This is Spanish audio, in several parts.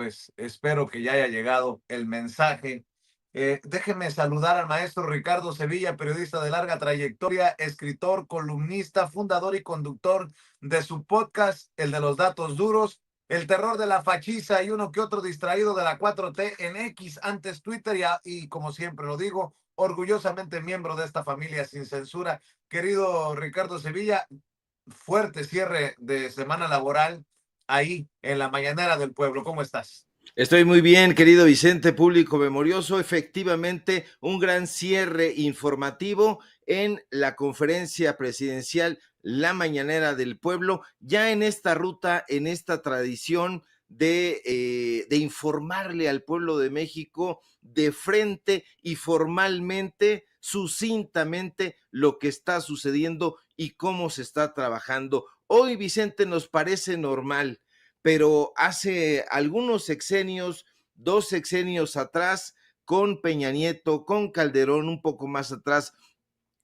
Pues espero que ya haya llegado el mensaje. Déjenme saludar al maestro Ricardo Sevilla, periodista de larga trayectoria, escritor, columnista, fundador y conductor de su podcast, el de los datos duros, el terror de la fachiza y uno que otro distraído de la 4T en X, antes Twitter y como siempre lo digo, orgullosamente miembro de esta familia sin censura. Querido Ricardo Sevilla, fuerte cierre de semana laboral ahí en la mañanera del pueblo. ¿Cómo estás? Estoy muy bien, querido Vicente, público memorioso. Efectivamente, un gran cierre informativo en la conferencia presidencial La Mañanera del Pueblo, ya en esta ruta, en esta tradición de informarle al pueblo de México de frente y formalmente, sucintamente, lo que está sucediendo y cómo se está trabajando. Hoy, Vicente, nos parece normal, pero hace algunos sexenios, 2 sexenios atrás, con Peña Nieto, con Calderón, un poco más atrás,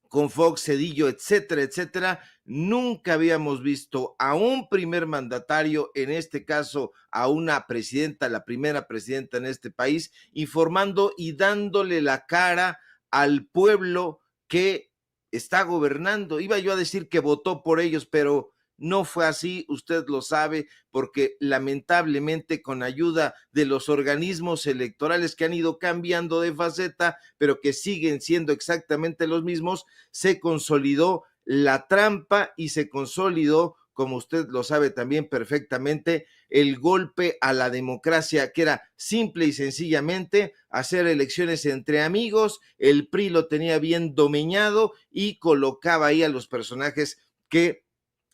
con Fox, Cedillo, etcétera, etcétera, nunca habíamos visto a un primer mandatario, en este caso a una presidenta, la primera presidenta en este país, informando y dándole la cara al pueblo que está gobernando. Iba yo a decir que votó por ellos, pero no fue así, usted lo sabe, porque lamentablemente con ayuda de los organismos electorales que han ido cambiando de faceta, pero que siguen siendo exactamente los mismos, se consolidó la trampa y se consolidó, como usted lo sabe también perfectamente, el golpe a la democracia, que era simple y sencillamente hacer elecciones entre amigos. El PRI lo tenía bien dominado y colocaba ahí a los personajes que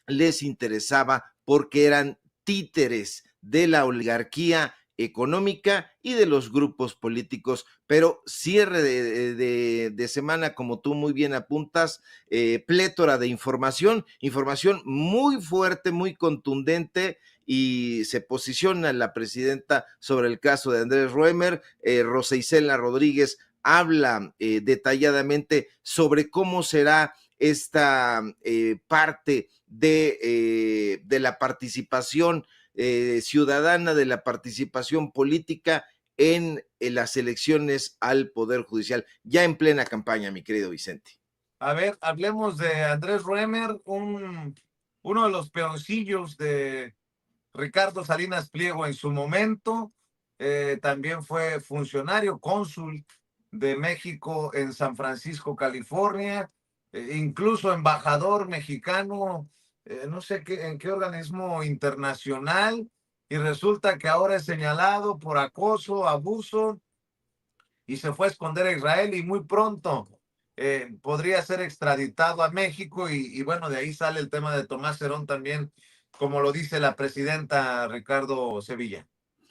les interesaba porque eran títeres de la oligarquía económica y de los grupos políticos. Pero cierre de semana, como tú muy bien apuntas, plétora de información muy fuerte, muy contundente, y se posiciona la presidenta sobre el caso de Andrés Roemer. Rosa Isela Rodríguez habla detalladamente sobre cómo será esta parte de la participación ciudadana, de la participación política en las elecciones al Poder Judicial, ya en plena campaña, mi querido Vicente. A ver, hablemos de Andrés Roemer, uno de los peoncillos de Ricardo Salinas Pliego en su momento. También fue funcionario, cónsul de México en San Francisco, California, incluso embajador mexicano, no sé qué, en qué organismo internacional, y resulta que ahora es señalado por acoso, abuso, y se fue a esconder a Israel y muy pronto podría ser extraditado a México y bueno, de ahí sale el tema de Tomás Herón también, como lo dice la presidenta Ricardo Sevilla.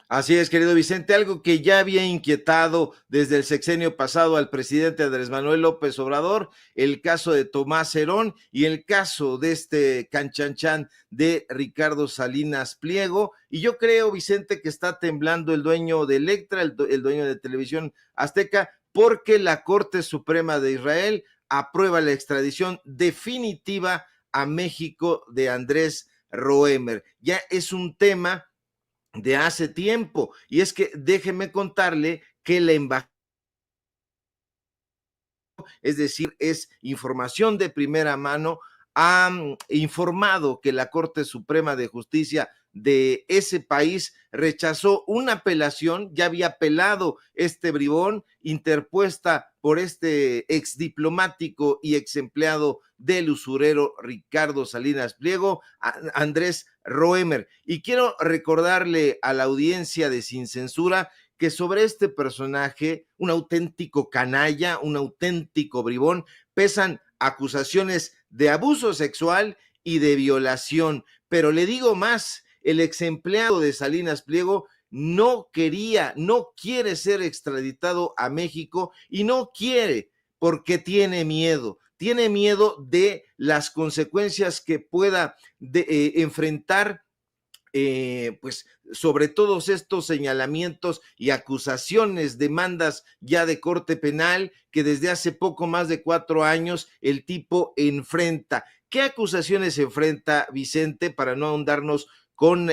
Así es, querido Vicente, algo que ya había inquietado desde el sexenio pasado al presidente Andrés Manuel López Obrador, el caso de Tomás Herón y el caso de este canchanchan de Ricardo Salinas Pliego. Y yo creo, Vicente, que está temblando el dueño de Electra, el dueño de Televisión Azteca, porque la Corte Suprema de Israel aprueba la extradición definitiva a México de Andrés Roemer. Ya es un tema de hace tiempo, y es que déjeme contarle que la embajada, es decir, es información de primera mano, ha informado que la Corte Suprema de Justicia de ese país rechazó una apelación, ya había apelado este bribón, interpuesta por este ex diplomático y ex empleado del usurero Ricardo Salinas Pliego, Andrés Roemer. Y quiero recordarle a la audiencia de Sin Censura que sobre este personaje, un auténtico canalla, un auténtico bribón, pesan acusaciones de abuso sexual y de violación. Pero le digo más, el ex empleado de Salinas Pliego no quiere ser extraditado a México, y no quiere porque tiene miedo de las consecuencias que pueda enfrentar, pues sobre todos estos señalamientos y acusaciones, demandas ya de corte penal que desde hace poco más de 4 años el tipo enfrenta. ¿Qué acusaciones enfrenta, Vicente, para no ahondarnos con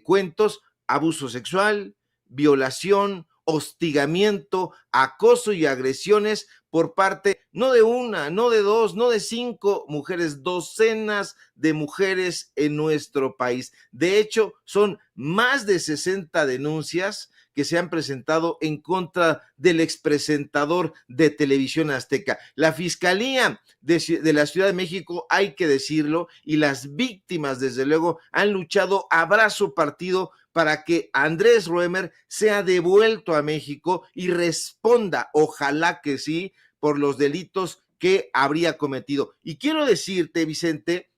cuentos? Abuso sexual, violación, hostigamiento, acoso y agresiones por parte no de una, no de dos, no de 5 mujeres, docenas de mujeres en nuestro país. De hecho, son más de 60 denuncias que se han presentado en contra del expresentador de Televisión Azteca. La Fiscalía de la Ciudad de México, hay que decirlo, y las víctimas, desde luego, han luchado a brazo partido para que Andrés Roemer sea devuelto a México y responda, ojalá que sí, por los delitos que habría cometido. Y quiero decirte, Vicente,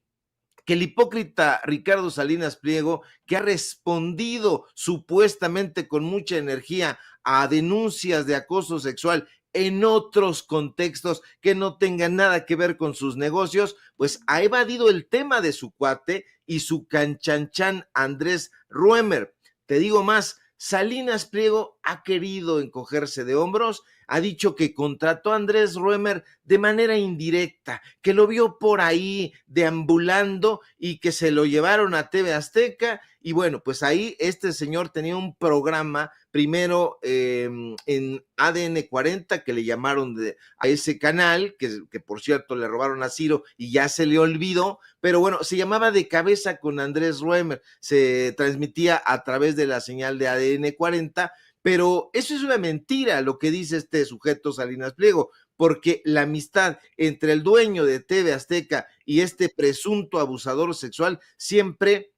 que el hipócrita Ricardo Salinas Pliego, que ha respondido supuestamente con mucha energía a denuncias de acoso sexual en otros contextos que no tengan nada que ver con sus negocios, pues ha evadido el tema de su cuate y su canchanchan Andrés Roemer. Te digo más, Salinas Pliego ha querido encogerse de hombros, ha dicho que contrató a Andrés Roemer de manera indirecta, que lo vio por ahí deambulando y que se lo llevaron a TV Azteca. Y bueno, pues ahí este señor tenía un programa primero en ADN 40 que le llamaron a ese canal, que por cierto le robaron a Ciro y ya se le olvidó, pero bueno, se llamaba De Cabeza con Andrés Roemer, se transmitía a través de la señal de ADN 40, pero eso es una mentira lo que dice este sujeto Salinas Pliego, porque la amistad entre el dueño de TV Azteca y este presunto abusador sexual siempre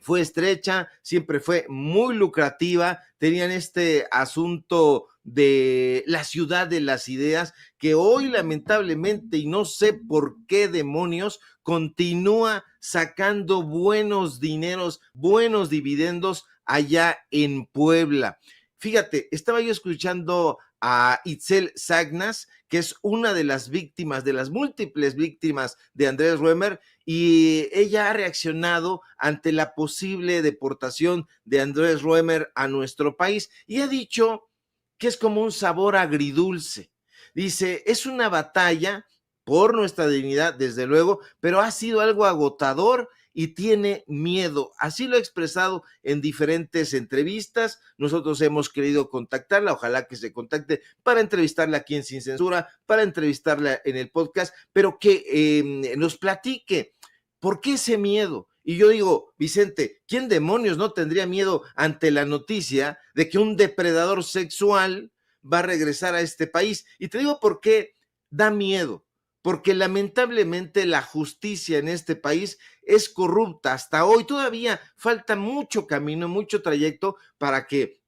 fue estrecha, siempre fue muy lucrativa, tenían este asunto de la ciudad de las ideas, que hoy lamentablemente, y no sé por qué demonios, continúa sacando buenos dineros, buenos dividendos allá en Puebla. Fíjate, estaba yo escuchando a Itzel Sagnas, que es una de las víctimas, de las múltiples víctimas de Andrés Roemer, y ella ha reaccionado ante la posible deportación de Andrés Roemer a nuestro país y ha dicho que es como un sabor agridulce. Dice, es una batalla por nuestra dignidad, desde luego, pero ha sido algo agotador y tiene miedo. Así lo ha expresado en diferentes entrevistas. Nosotros hemos querido contactarla, ojalá que se contacte para entrevistarla aquí en Sin Censura, para entrevistarla en el podcast, pero que nos platique por qué ese miedo. Y yo digo, Vicente, ¿quién demonios no tendría miedo ante la noticia de que un depredador sexual va a regresar a este país? Y te digo por qué da miedo. Porque lamentablemente la justicia en este país es corrupta. Hasta hoy todavía falta mucho camino, mucho trayecto para que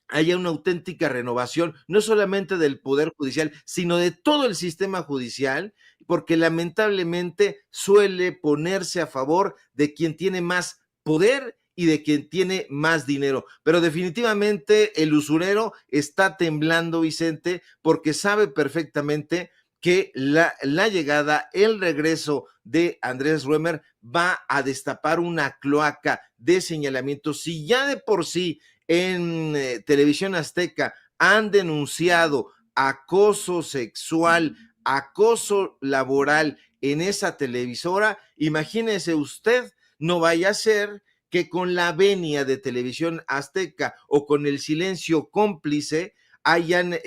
haya una auténtica renovación, no solamente del Poder Judicial, sino de todo el sistema judicial, porque lamentablemente suele ponerse a favor de quien tiene más poder y de quien tiene más dinero. Pero definitivamente el usurero está temblando, Vicente, porque sabe perfectamente que la llegada, el regreso de Andrés Roemer va a destapar una cloaca de señalamientos. Si ya de por sí en Televisión Azteca han denunciado acoso sexual, acoso laboral en esa televisora, imagínese usted, no vaya a ser que con la venia de Televisión Azteca o con el silencio cómplice hayan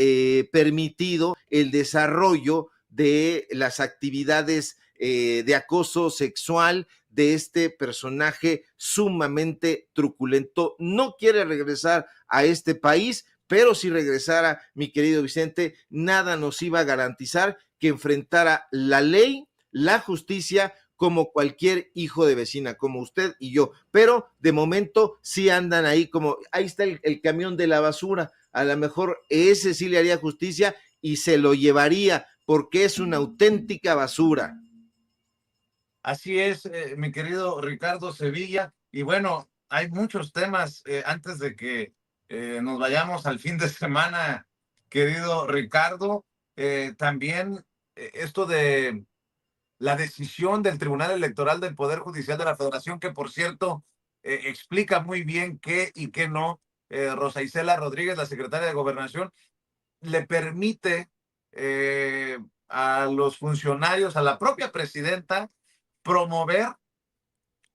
permitido el desarrollo de las actividades de acoso sexual de este personaje sumamente truculento. No quiere regresar a este país, pero si regresara, mi querido Vicente, nada nos iba a garantizar que enfrentara la ley, la justicia, como cualquier hijo de vecina, como usted y yo. Pero de momento sí andan ahí como, ahí está el camión de la basura. A lo mejor ese sí le haría justicia y se lo llevaría porque es una auténtica basura. Así es, mi querido Ricardo Sevilla. Y bueno, hay muchos temas antes de que nos vayamos al fin de semana, querido Ricardo. También esto de la decisión del Tribunal Electoral del Poder Judicial de la Federación, que por cierto explica muy bien qué y qué no. Rosa Isela Rodríguez, la secretaria de Gobernación, le permite a los funcionarios, a la propia presidenta, promover,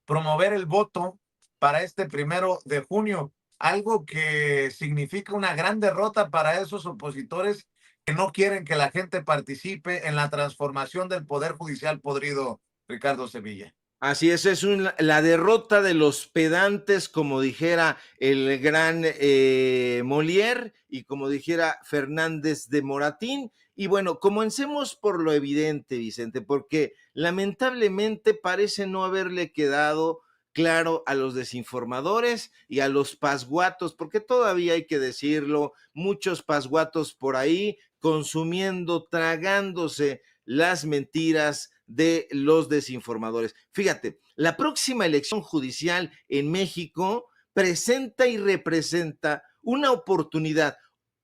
promover el voto para este 1 de junio. algo que significa una gran derrota para esos opositores que no quieren que la gente participe en la transformación del Poder Judicial podrido, Ricardo Sevilla. Así es la derrota de los pedantes, como dijera el gran Molière y como dijera Fernández de Moratín. Y bueno, comencemos por lo evidente, Vicente, porque lamentablemente parece no haberle quedado claro a los desinformadores y a los pasguatos, porque todavía hay que decirlo, muchos pasguatos por ahí consumiendo, tragándose las mentiras de los desinformadores. Fíjate, la próxima elección judicial en México presenta y representa una oportunidad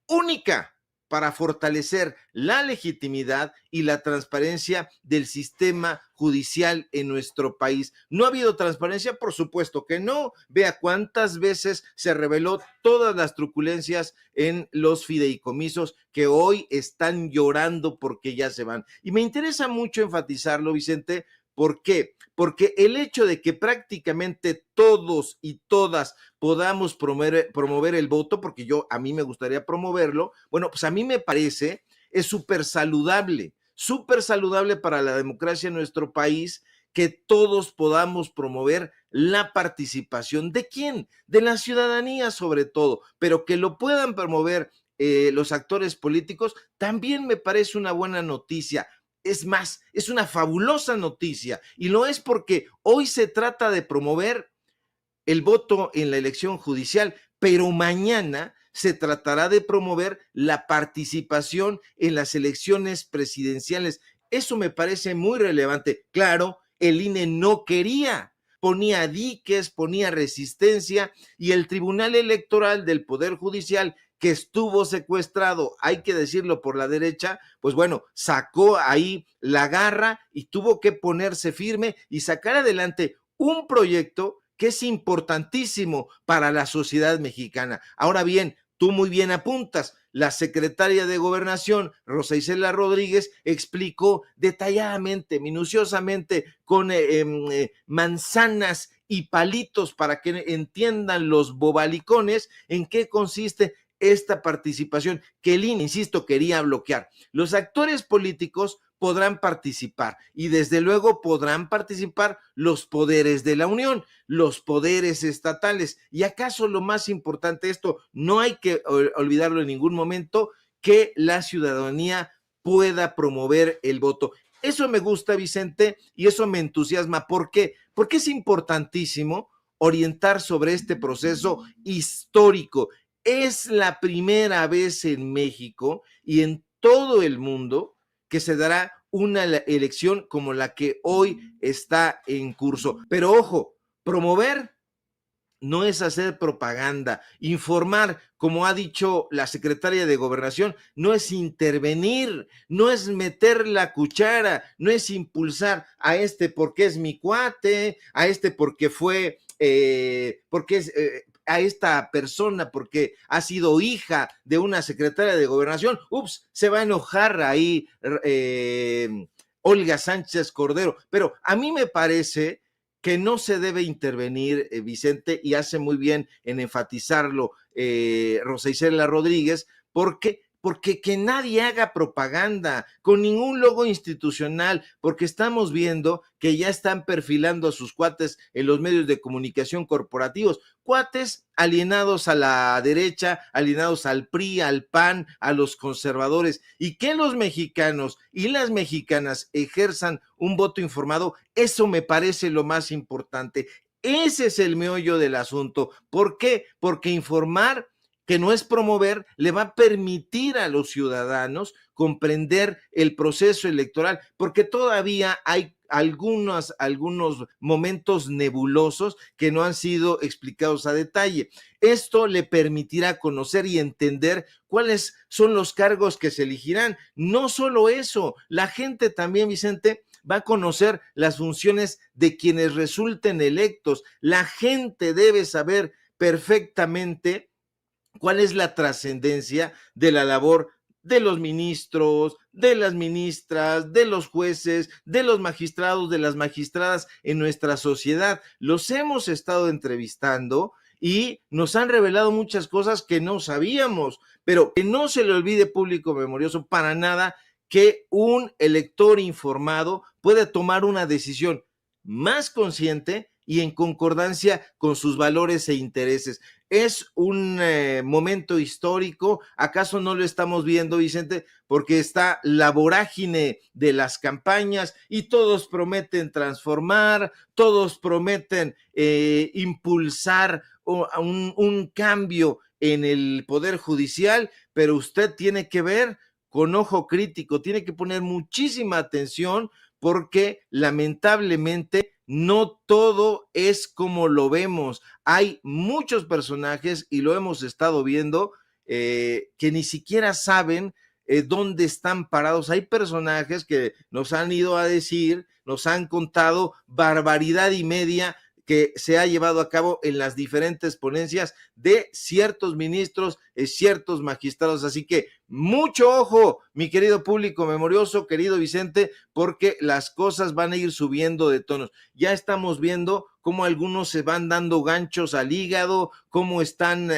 única para fortalecer la legitimidad y la transparencia del sistema judicial en nuestro país. ¿No ha habido transparencia? Por supuesto que no. Vea cuántas veces se reveló todas las truculencias en los fideicomisos que hoy están llorando porque ya se van. Y me interesa mucho enfatizarlo, Vicente. ¿Por qué? Porque el hecho de que prácticamente todos y todas podamos promover el voto, porque a mí me gustaría promoverlo, bueno, pues a mí me parece, es súper saludable para la democracia en nuestro país que todos podamos promover la participación. ¿De quién? De la ciudadanía sobre todo, pero que lo puedan promover los actores políticos, también me parece una buena noticia. Es más, es una fabulosa noticia y lo es porque hoy se trata de promover el voto en la elección judicial, pero mañana se tratará de promover la participación en las elecciones presidenciales. Eso me parece muy relevante. Claro, el INE no quería, ponía diques, ponía resistencia y el Tribunal Electoral del Poder Judicial, que estuvo secuestrado, hay que decirlo, por la derecha, pues bueno, sacó ahí la garra y tuvo que ponerse firme y sacar adelante un proyecto que es importantísimo para la sociedad mexicana. Ahora bien, tú muy bien apuntas, la secretaria de Gobernación, Rosa Isela Rodríguez, explicó detalladamente, minuciosamente, con manzanas y palitos para que entiendan los bobalicones en qué consiste esta participación que el INE, insisto, quería bloquear. Los actores políticos podrán participar y desde luego podrán participar los poderes de la Unión, los poderes estatales. Y acaso lo más importante, esto no hay que olvidarlo en ningún momento, que la ciudadanía pueda promover el voto. Eso me gusta, Vicente, y eso me entusiasma. ¿Por qué? Porque es importantísimo orientar sobre este proceso histórico. Es la primera vez en México y en todo el mundo que se dará una elección como la que hoy está en curso. Pero ojo, promover no es hacer propaganda. Informar, como ha dicho la secretaria de Gobernación, no es intervenir, no es meter la cuchara, no es impulsar a este porque es mi cuate, a este porque fue, porque es... a esta persona porque ha sido hija de una secretaria de Gobernación, se va a enojar ahí Olga Sánchez Cordero, pero a mí me parece que no se debe intervenir, Vicente, y hace muy bien en enfatizarlo Rosa Isela Rodríguez, porque que nadie haga propaganda con ningún logo institucional, porque estamos viendo que ya están perfilando a sus cuates en los medios de comunicación corporativos, cuates alienados a la derecha, alienados al PRI, al PAN, a los conservadores, y que los mexicanos y las mexicanas ejerzan un voto informado, eso me parece lo más importante. Ese es el meollo del asunto. ¿Por qué? Porque informar, que no es promover, le va a permitir a los ciudadanos comprender el proceso electoral, porque todavía hay algunos momentos nebulosos que no han sido explicados a detalle. Esto le permitirá conocer y entender cuáles son los cargos que se elegirán. No solo eso, la gente también, Vicente, va a conocer las funciones de quienes resulten electos. La gente debe saber perfectamente cuál es la trascendencia de la labor de los ministros, de las ministras, de los jueces, de los magistrados, de las magistradas en nuestra sociedad. Los hemos estado entrevistando y nos han revelado muchas cosas que no sabíamos, pero que no se le olvide, público memorioso, para nada, que un elector informado puede tomar una decisión más consciente y en concordancia con sus valores e intereses. Es un momento histórico. ¿Acaso no lo estamos viendo, Vicente? Porque está la vorágine de las campañas y todos prometen transformar, todos prometen impulsar un cambio en el Poder Judicial, pero usted tiene que ver con ojo crítico, tiene que poner muchísima atención porque lamentablemente no todo es como lo vemos. Hay muchos personajes, y lo hemos estado viendo, que ni siquiera saben dónde están parados. Hay personajes que nos han ido a decir, nos han contado barbaridad y media que se ha llevado a cabo en las diferentes ponencias de ciertos ministros, ciertos magistrados. Así que mucho ojo, mi querido público memorioso, querido Vicente, porque las cosas van a ir subiendo de tonos. Ya estamos viendo cómo algunos se van dando ganchos al hígado, cómo están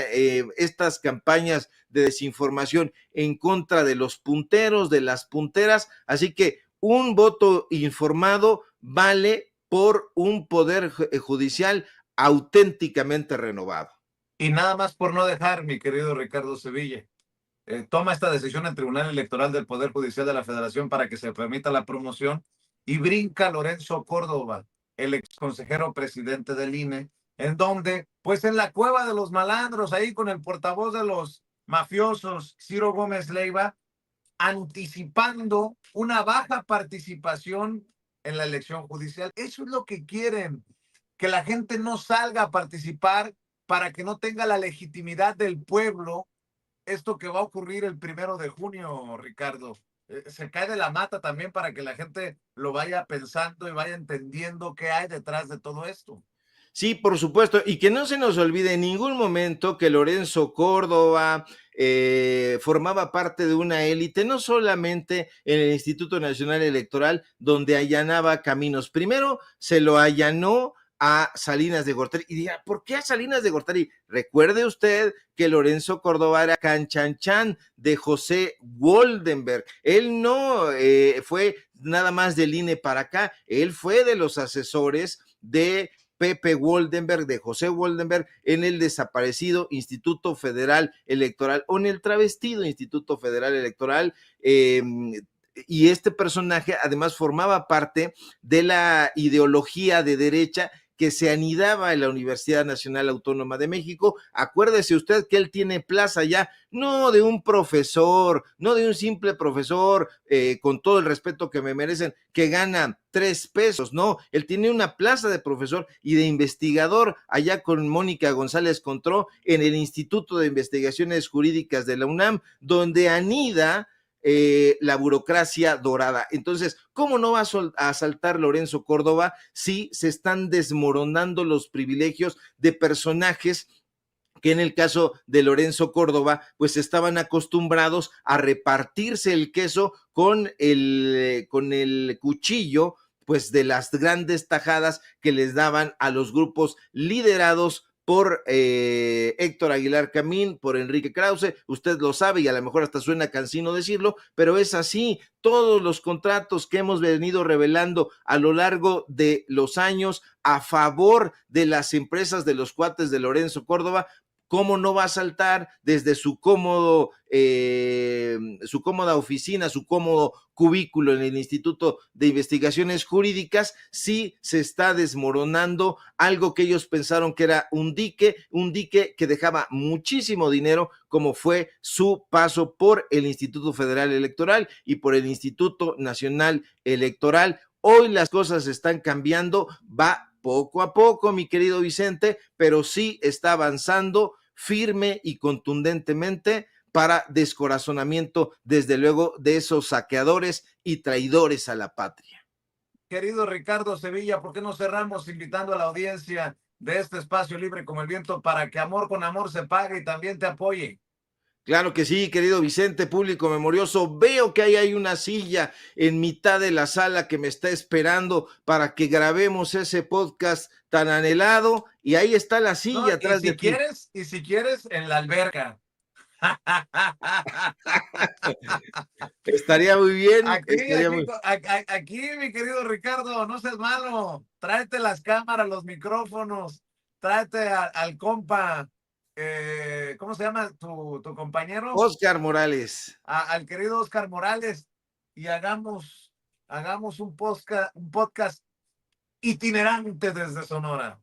estas campañas de desinformación en contra de los punteros, de las punteras. Así que un voto informado vale por un poder judicial auténticamente renovado. Y nada más por no dejar, mi querido Ricardo Sevilla, toma esta decisión el Tribunal Electoral del Poder Judicial de la Federación para que se permita la promoción y brinca Lorenzo Córdoba, el ex consejero presidente del INE, en donde, pues en la cueva de los malandros, ahí con el portavoz de los mafiosos, Ciro Gómez Leiva, anticipando una baja participación en la elección judicial. Eso es lo que quieren, que la gente no salga a participar para que no tenga la legitimidad del pueblo. Esto que va a ocurrir el 1 de junio, Ricardo, se cae de la mata también para que la gente lo vaya pensando y vaya entendiendo qué hay detrás de todo esto. Sí, por supuesto, y que no se nos olvide en ningún momento que Lorenzo Córdoba formaba parte de una élite, no solamente en el Instituto Nacional Electoral, donde allanaba caminos. Primero se lo allanó a Salinas de Gortari, y dirá, ¿por qué a Salinas de Gortari? Recuerde usted que Lorenzo Córdoba era canchanchan de José Woldenberg. Él no fue nada más del INE para acá, él fue de los asesores de Pepe Woldenberg, de José Woldenberg, en el desaparecido Instituto Federal Electoral, o en el travestido Instituto Federal Electoral, y este personaje además formaba parte de la ideología de derecha que se anidaba en la Universidad Nacional Autónoma de México. Acuérdese usted que él tiene plaza ya, no de un profesor, no de un simple profesor, con todo el respeto que me merecen, que gana 3 pesos, no, él tiene una plaza de profesor y de investigador allá con Mónica González Contró en el Instituto de Investigaciones Jurídicas de la UNAM, donde anida la burocracia dorada. Entonces, ¿cómo no va a saltar Lorenzo Córdoba si se están desmoronando los privilegios de personajes que en el caso de Lorenzo Córdoba, pues estaban acostumbrados a repartirse el queso con el cuchillo, pues de las grandes tajadas que les daban a los grupos liderados por Héctor Aguilar Camín, por Enrique Krause. Usted lo sabe y a lo mejor hasta suena cansino decirlo, pero es así. Todos los contratos que hemos venido revelando a lo largo de los años a favor de las empresas de los cuates de Lorenzo Córdoba, ¿cómo no va a saltar desde su cómoda oficina, su cómodo cubículo en el Instituto de Investigaciones Jurídicas, si se está desmoronando algo que ellos pensaron que era un dique que dejaba muchísimo dinero, como fue su paso por el Instituto Federal Electoral y por el Instituto Nacional Electoral? Hoy las cosas están cambiando, va poco a poco, mi querido Vicente, pero sí está avanzando firme y contundentemente para descorazonamiento, desde luego, de esos saqueadores y traidores a la patria. Querido Ricardo Sevilla, ¿por qué no cerramos invitando a la audiencia de este espacio libre como el viento para que amor con amor se pague y también te apoye? Claro que sí, querido Vicente, público memorioso. Veo que hay una silla en mitad de la sala que me está esperando para que grabemos ese podcast tan anhelado. Y ahí está la No, silla atrás de ti. y si quieres, en la alberca. Estaría muy bien, Aquí, estaría aquí, muy... aquí, mi querido Ricardo, no seas malo. Tráete las cámaras, los micrófonos, tráete al compa, ¿cómo se llama tu compañero? Oscar Morales. Al querido Oscar Morales, y hagamos un podcast itinerante desde Sonora.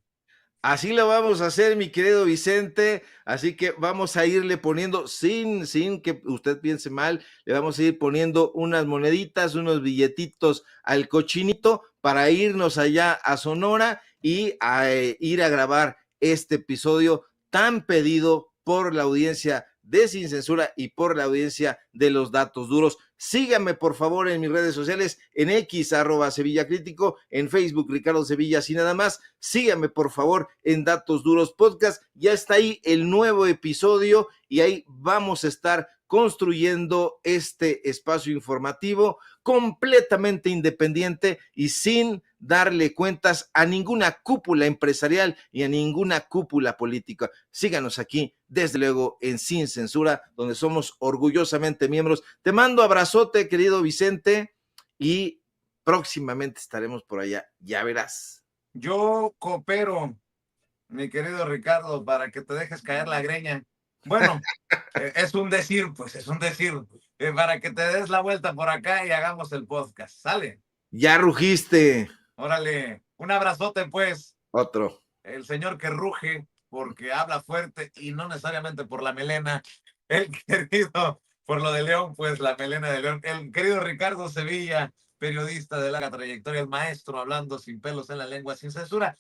Así lo vamos a hacer, mi querido Vicente. Así que vamos a irle poniendo, sin que usted piense mal, le vamos a ir poniendo unas moneditas, unos billetitos al cochinito para irnos allá a Sonora y a ir a grabar este episodio tan pedido por la audiencia de Sin Censura y por la audiencia de los datos duros. Síganme por favor en mis redes sociales, en X @Sevilla Crítico, en Facebook Ricardo Sevilla, así nada más. Síganme por favor en Datos Duros Podcast. Ya está ahí el nuevo episodio y ahí vamos a estar construyendo este espacio informativo completamente independiente y sin darle cuentas a ninguna cúpula empresarial y a ninguna cúpula política. Síganos aquí, desde luego, en Sin Censura, donde somos orgullosamente miembros. Te mando abrazote, querido Vicente, y próximamente estaremos por allá, ya verás. Yo coopero, mi querido Ricardo, para que te dejes caer la greña. Bueno, es un decir, pues es un decir, para que te des la vuelta por acá y hagamos el podcast. ¿Sale? Ya rugiste. Órale, un abrazote, pues. Otro. El señor que ruge porque habla fuerte y no necesariamente por la melena. El querido, por lo de León, pues la melena de León. El querido Ricardo Sevilla, periodista de larga trayectoria, el maestro hablando sin pelos en la lengua, sin censura.